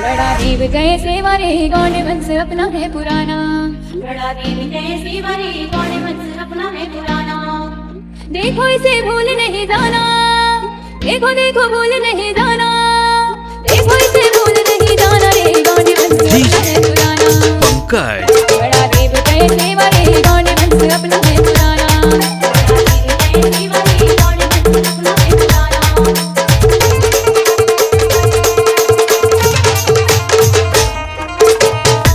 बड़ा देव जय सेवा रे गौड़ वंश अपना है पुराना। बड़ा देव जय सेवा रे गौड़ वंश अपना है पुराना। देखो इसे भूल नहीं जाना, देखो देखो भूल नहीं जाना, देखो इसे भूल नहीं जाना रे गौड़ वंश अपना है पुराना। पंकज बड़ा देव जय सेवा रे गौड़ वंश अपना है पुराना। बड़ा देव जय सेवा रे गौड़ वंश अपना है पुराना।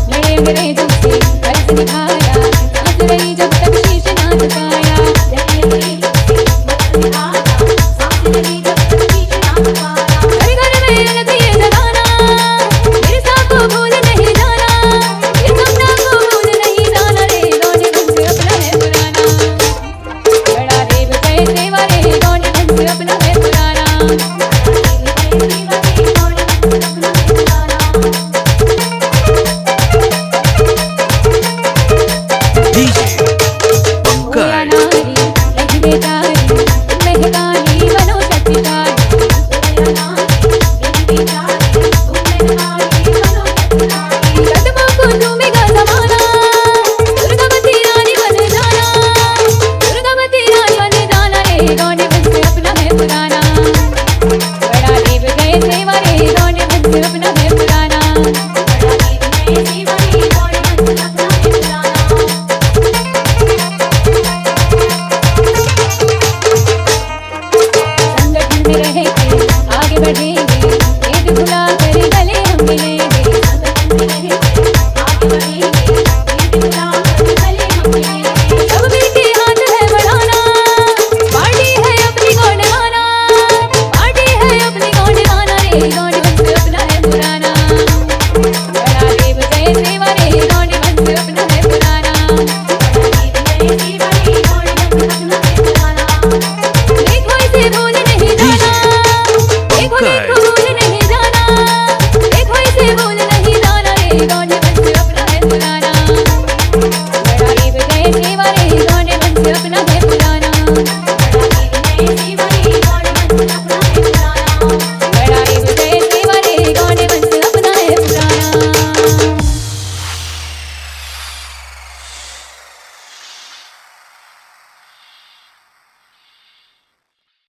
लड़े अंग्रेजों से कर्ज निभाया, सांस रही जब तक शीश ना झुकाया। घर घर में रंग ये जगाना, बिरसा को भूल नहीं जाना, ये सपना को भूल नहीं जाना रे गौड़ वंश अपना है पुराना। बड़ा देव जय सेवा रे गौड़ वंश अपना है पुराना। डीजे ओया पंकज नारी रही बेचारी महकानी